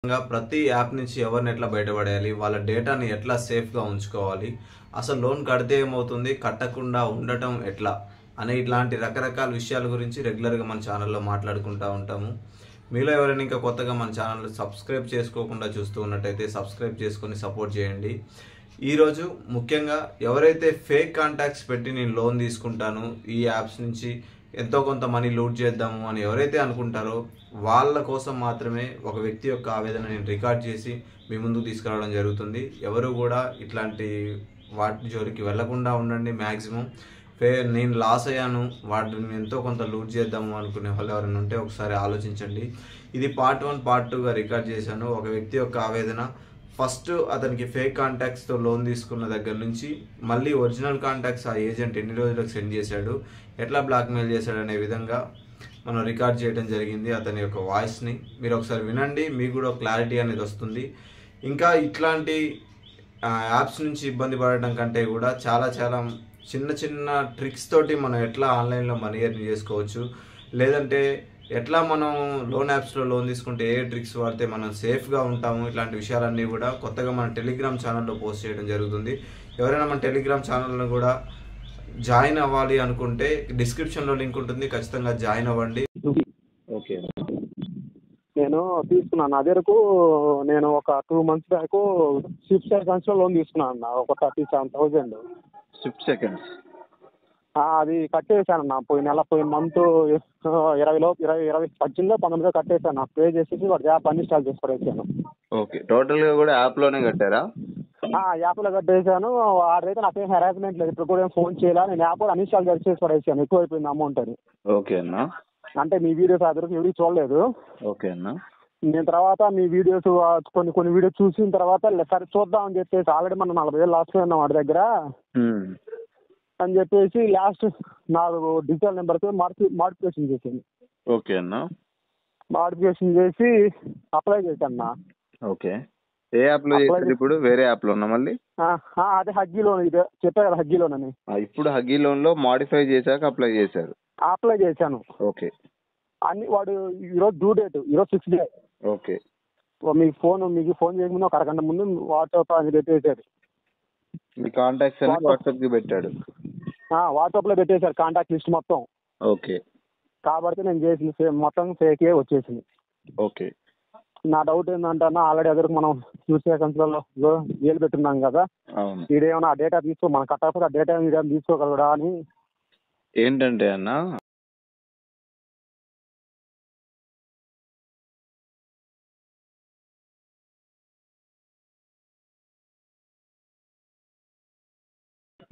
ప్రతి యాప్ నుంచి ఎవరిని ఎట్లా బయటపడేయాలి, వాళ్ళ డేటాని ఎట్లా సేఫ్గా ఉంచుకోవాలి, అసలు లోన్ కడితే ఏమవుతుంది, కట్టకుండా ఉండటం ఎట్లా అనే ఇట్లాంటి రకరకాల విషయాల గురించి రెగ్యులర్గా మన ఛానల్లో మాట్లాడుకుంటూ ఉంటాము. మీలో ఎవరైనా ఇంకా కొత్తగా మన ఛానల్ సబ్స్క్రైబ్ చేసుకోకుండా చూస్తూ ఉన్నట్టయితే సబ్స్క్రైబ్ చేసుకొని సపోర్ట్ చేయండి. ఈరోజు ముఖ్యంగా ఎవరైతే ఫేక్ కాంటాక్ట్స్ పెట్టి నేను లోన్ తీసుకుంటాను, ఈ యాప్స్ నుంచి ఎంతో కొంత మనీ లూట్ చేద్దాము అని ఎవరైతే అనుకుంటారో వాళ్ళ కోసం మాత్రమే ఒక వ్యక్తి యొక్క ఆవేదన నేను రికార్డ్ చేసి మీ ముందుకు తీసుకురావడం జరుగుతుంది. ఎవరు కూడా ఇట్లాంటి వాటి జోలికి వెళ్లకుండా ఉండండి. మ్యాక్సిమం నేను లాస్ అయ్యాను, వాటిని ఎంతో కొంత లూట్ చేద్దాము అనుకునే వాళ్ళు ఎవరైనా ఉంటే ఒకసారి ఆలోచించండి. ఇది పార్ట్ 1 పార్ట్ 2గా రికార్డ్ చేశాను. ఒక వ్యక్తి యొక్క ఆవేదన, ఫస్ట్ అతనికి ఫేక్ కాంటాక్ట్స్తో లోన్ తీసుకున్న దగ్గర నుంచి మళ్ళీ ఒరిజినల్ కాంటాక్ట్స్ ఆ ఏజెంట్ ఎన్ని రోజులకు సెండ్ చేశాడు, ఎట్లా బ్లాక్మెయిల్ చేశాడు అనే విధంగా మనం రికార్డ్ చేయడం జరిగింది. అతని యొక్క వాయిస్ని మీరు ఒకసారి వినండి, మీకు కూడా క్లారిటీ అనేది వస్తుంది. ఇంకా ఇట్లాంటి యాప్స్ నుంచి ఇబ్బంది పడడం కంటే కూడా చాలా చిన్న చిన్న ట్రిక్స్ తోటి మనం ఎట్లా ఆన్లైన్లో మనీ ఎర్న్ చేసుకోవచ్చు, లేదంటే ఎట్లా మనం లోన్ యాప్స్లో లోన్ తీసుకుంటే ఏ ట్రిక్స్ వాడితే మనం సేఫ్గా ఉంటాము, ఇట్లాంటి విషయాలన్నీ కూడా కొత్తగా మన టెలిగ్రామ్ ఛానల్లో పోస్ట్ చేయడం జరుగుతుంది. ఎవరైనా మన టెలిగ్రామ్ ఛానల్ను కూడా జాయిన్ అవ్వాలి అనుకుంటే డిస్క్రిప్షన్లో లింక్ ఉంటుంది, ఖచ్చితంగా జాయిన్ అవ్వండి. ఓకే, నేను తీసుకున్నాను. అదే వరకు నేను ఒక 2 months బ్యాక్ స్విఫ్ట్ సెకండ్స్లో లోన్ తీసుకున్నాను అన్న, ఒక 37,000. స్విఫ్ట్ సెకండ్స్ అది కట్టేసాను అన్న. పోయిన మంత్ 18 కట్టేసాను. పే చేసేసి వాడి యాప్ అన్ఇన్స్టాల్ చేసి పడేసాను. ఓకే, టోటల్గా కూడా యాప్లోనే కట్టారా? యాప్లో కట్టేసాను. వాడైతే నాకేం హెరాస్మెంట్ లేదు, ఇప్పుడు కూడా ఏం ఫోన్ చేయాలా. నేను యాప్ కూడా అన్ఇన్స్టాల్ చేసి పడేసాను, ఎక్కువ అయిపోయింది అమౌంట్ అని. ఓకే అన్న. అంటే మీ వీడియోస్ అదరకు ఎవరికి చూడలేదు. ఓకే అన్న. నేను తర్వాత మీ వీడియోస్ కొన్ని వీడియోస్ చూసిన తర్వాత సరే చూద్దాం అని చెప్పేసి, ఆల్రెడీ మనం 40,000 లాస్ట్ ఉన్నాం వాడి దగ్గర అని చెప్పేసి లాస్ట్ నాకు డిజిటల్ నెంబర్కి మాడిఫికేషన్ చేసింది. ఓకే అన్న. మాడిఫికేషన్ చేసి అప్లై చేశాను అన్న. ఓకే, ఏ యాప్లో చేశారు ఇప్పుడు? వేరే యాప్లో ఉన్నా మళ్ళీ? అదే హగ్గీ లోన్, ఇదే చెప్పా కదా హగ్గీ లోన్ అని. ఇప్పుడు హగ్గీ లోన్లో మాడిఫై చేశాక అప్లై చేశారు? అప్లై చేశాను. ఓకే. అన్ని వాడు ఈరోజు డ్యూ డేట్, ఈరోజు 6th డే. ఓకే. మీకు ఫోన్ చేయకముందు ఒక అరగంట ముందు వాట్సాప్ అని పెట్టేశాడు. మీ కాంటాక్ట్స్ అన్ని వాట్సాప్కి పెట్టాడు? వాట్సాప్లో పెట్టేశారు కాంటాక్ట్ లిస్ట్ మొత్తం. ఓకే. కాబట్టి నేను చేసిన మొత్తం ఫేకే వచ్చేసింది. ఓకే. నా డౌట్ ఏంటంటే అన్న, ఆల్రెడీ అదరకు మనం స్విఫ్ట్ సెకండ్స్లో వేలు పెట్టున్నాం కదా, అవును. ఇదేమన్నా ఆ డేటా మనం కట్టకపోతే ఆ డేటా మీరేమైనా తీసుకోగలడా అని. ఏంటంటే అన్న,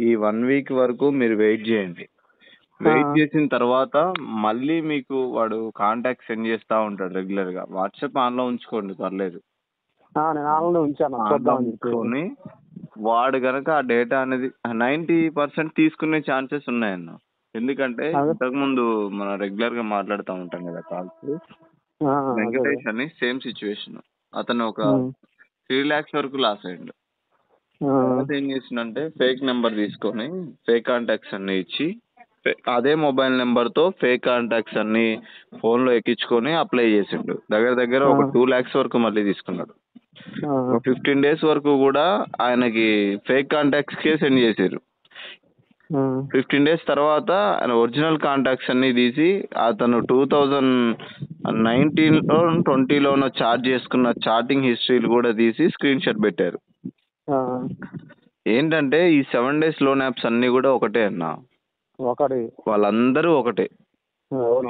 ఈ 1 week వరకు మీరు వెయిట్ చేయండి. వెయిట్ చేసిన తర్వాత మళ్ళీ మీకు వాడు కాంటాక్ట్ సెండ్ చేస్తూ ఉంటాడు రెగ్యులర్గా. వాట్సాప్ ఆన్లో ఉంచుకోండి, పర్లేదు. నేను ఆన్లో ఉంచుకొని వాడు కనుక ఆ డేటా అనేది 90% తీసుకునే ఛాన్సెస్ ఉన్నాయన్న. ఎందుకంటే ఇంతకుముందు మనం రెగ్యులర్గా మాట్లాడుతూ ఉంటాం కదా కాల్స్. వెంకటేష్ అని సేమ్ సిచ్యువేషన్, అతను ఒక 3 lakhs వరకు లాస్ అయ్యిండు. తర్వాత ఏం చేసిందంటే ఫేక్ నెంబర్ తీసుకొని ఫేక్ కాంటాక్ట్స్ అన్ని ఇచ్చి అదే మొబైల్ నెంబర్తో ఫేక్ కాంటాక్ట్స్ అన్ని ఫోన్లో ఎక్కించుకొని అప్లై చేసిండు. దగ్గర ఒక 2 lakhs వరకు మళ్ళీ తీసుకున్నాడు. 15 days వరకు కూడా ఆయనకి ఫేక్ కాంటాక్ట్స్కే సెండ్ చేశారు. 15 days తర్వాత ఆయన ఒరిజినల్ కాంటాక్ట్స్ అన్ని తీసి అతను 2019లో 20లోనో చార్జ్ చేసుకున్న చాటింగ్ హిస్టరీలు కూడా తీసి స్క్రీన్ షాట్ పెట్టారు. ఏంటంటే ఈ 7 days లోన్ యాప్స్ అన్ని కూడా ఒకటే అన్న, వాళ్ళందరూ ఒకటే,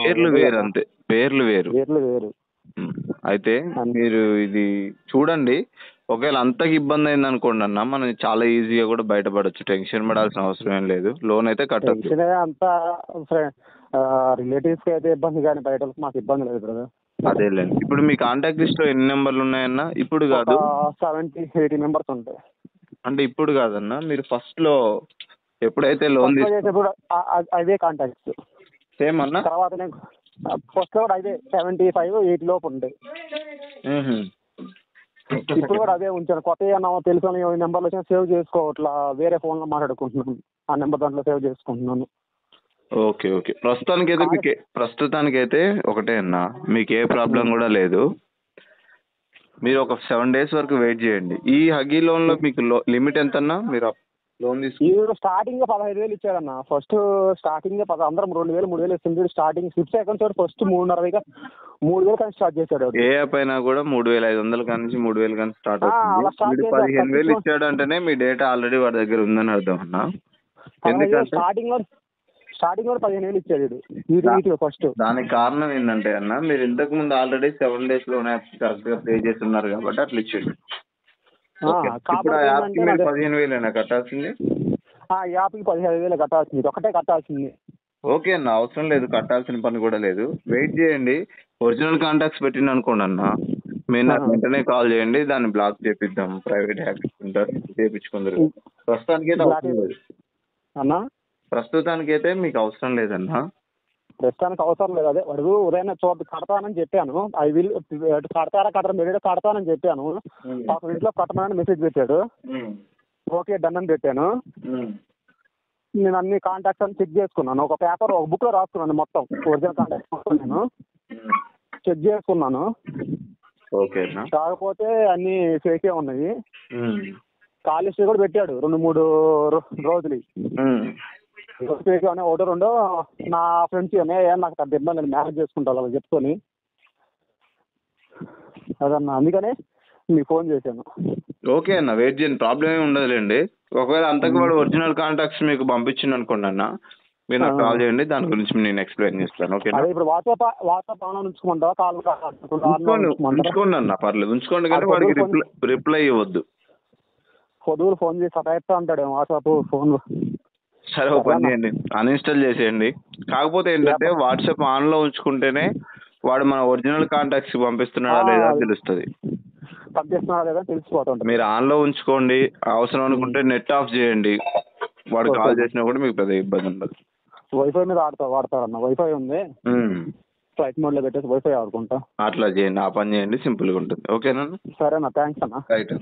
పేర్లు వేరు అంతే, పేర్లు వేరు. అయితే మీరు ఇది చూడండి. ఒకవేళ అంతకు ఇబ్బంది అయింది అనుకోండి అన్న, మనం చాలా ఈజీగా కూడా బయటపడవచ్చు, టెన్షన్ పడాల్సిన అవసరం ఏం లేదు. లోన్ అయితే కట్టచ్చు. అంతా రిలేటివ్స్ అయితే ఇబ్బంది, కానీ బయట మాకు ఇబ్బంది లేదు బ్రదర్. అదేలేండి. ఇప్పుడు మీ కాంటాక్ట్ లిస్ట్ లో ఎన్ని నెంబర్లు ఉన్నాయన్న? ఇప్పుడు కాదు, 70-80 members ఉంటాయి. అంటే ఇప్పుడు కాదన్న, మీరు ఫస్ట్ లో ఎప్పుడైతే లోన్ తీసుకున్నప్పుడు అవే కాంటాక్ట్స్ సేమ్ అన్న. తర్వాత ఫస్ట్ లో కూడా అవే 75-80 లోపు ఉంటాయి. ఇప్పుడు కూడా అదే ఉంచాను. కొత్త ఏమన్నా తెలుసుకొని నెంబర్లు వచ్చినా సేవ్ చేసుకోవట్లా, వేరే ఫోన్లో మాట్లాడుకుంటున్నాను, ఆ నెంబర్ దాంట్లో సేవ్ చేసుకుంటున్నాను. ఓకే. ప్రస్తుతానికైతే ఒకటే అన్న, మీకు ఏ ప్రాబ్లం కూడా లేదు. మీరు ఒక 7 days వరకు వెయిట్ చేయండి. ఈ హగ్గీ లోన్ లో మీకు లిమిట్ ఎంత అన్నా మీరు లోన్ ఈవిడ స్టార్టింగ్ 15,000 ఇచ్చాడన్న. ఫస్ట్ స్టార్టింగ్ అందరం 2,000 3,000 ఇస్తుంది. స్టార్టింగ్ స్విఫ్ట్ అకౌంట్ తోటి ఫస్ట్ 3,500 కానీ స్టార్ట్ చేశాడు. ఏ యాప్ అయినా కూడా 3,500 కానీ 3,000 కానీ స్టార్ట్ అవుతుంది. 15,000 ఇచ్చాడు అంటేనే మీ డేటా ఆల్రెడీ వాడి దగ్గర ఉందని అర్థం అన్న. ఎందుకంటే స్టార్టింగ్ కూడా 15,000 ఇచ్చాడు ఫస్ట్. దానికి కారణం ఏంటంటే అన్న, మీరు ఇంతకు ముందు already 7 days loan app correct గా పే చేసి ఉన్నారు కాబట్టి అట్లా ఇచ్చాడు. ఇప్పుడు ఆ యాప్ కి మీరు 15,000 కట్టాల్సింది. యాప్ కి 15,000 కట్టాల్సింది, ఒకటే కట్టాల్సింది. ఓకే అన్న, అవసరం లేదు, కట్టాల్సిన పని కూడా లేదు. వెయిట్ చేయండి. ఒరిజినల్ కాంటాక్ట్స్ పెట్టింది అనుకోండి అన్న, మీరు నాకు వెంటనే కాల్ చేయండి, దాన్ని బ్లాక్ చేపిద్దాం. ప్రైవేట్ హ్యాకింగ్ ఉంటారు, చేయించుకుందరు. ప్రస్తుతానికైతే అవసరం లేదు అన్నా, ప్రస్తుతానికైతే మీకు అవసరం లేదన్నా. ప్రస్తుతానికి అవసరం లేదు. అదే వాడు ఉదయం కడతానని చెప్పాను. ఐ విల్ కడతానని చెప్పాను. పాపం ఇంట్లో కట్టమని మెసేజ్ పెట్టాడు. ఓకే డన్ అని పెట్టాను. నేను అన్ని కాంటాక్ట్స్ అని చెక్ చేసుకున్నాను. ఒక పేపర్ ఒక బుక్ లో రాసుకున్నాను మొత్తం ఒరిజినల్ కాంటాక్ట్స్ మొత్తం నేను చెక్ చేసుకున్నాను. కాకపోతే అన్ని ఫేకే ఉన్నాయి. కాల్ హిస్టరీ కూడా పెట్టాడు 2-3 రోజులు. ఫేక్ ఉన్నాయి, 1-2 నా ఫ్రెండ్స్ నాకు పెద్ద ఇబ్బంది నేను మేనేజ్ చేసుకుంటాను అలా చెప్పుకొని. అదన్నా, అందుకనే మీకు ఫోన్ చేశాను. ఓకే అన్న, వెయిట్ చేయండి, ప్రాబ్లం ఏమి ఉండదులేండి. ఒకవేళ అంతకు వాడు ఒరిజినల్ కాంటాక్ట్స్ మీకు పంపించింది అనుకోండి అన్న, మీరు నాకు కాల్ చేయండి, దాని గురించి నేను ఎక్స్ప్లెయిన్ చేస్తాను. ఓకే, ఇప్పుడు వాట్సాప్ ఆన్ ఉంచుకోమంటావా? కాల్ ఉంచుకోండి అన్న, పర్లేదు ఉంచుకోండి, కానీ వాడికి రిప్లై ఇవ్వద్దు. పొద్దులు ఫోన్ చేసి సతాయిస్తా అంటాడు వాట్సాప్ ఫోన్. సరే, ఓ పని చేయండి, అన్ఇన్స్టాల్ చేసేయండి. కాకపోతే ఏంటంటే వాట్సాప్ ఆన్ లో ఉంచుకుంటేనే వాడు మన ఒరిజినల్ కాంటాక్ట్స్ పంపిస్తున్నాడా లేదా తెలుస్తుంది. మీరు ఆన్ లో ఉంచుకోండి, అవసరం అనుకుంటే నెట్ ఆఫ్ చేయండి. వాడు కాల్ చేసినా కూడా మీకు పెద్ద ఇబ్బంది ఉండదు. వైఫై మీద వాడతారన్న, వైఫై ఉంది, ఫ్లైట్ మోడ్ లో పెట్టేసి వైఫై ఆడుకుంటా. అట్లా చేయండి, ఆ పని చేయండి, సింపుల్ గా ఉంటుంది. ఓకేనా? సరేనా, థ్యాంక్స్ అన్న. రైట్.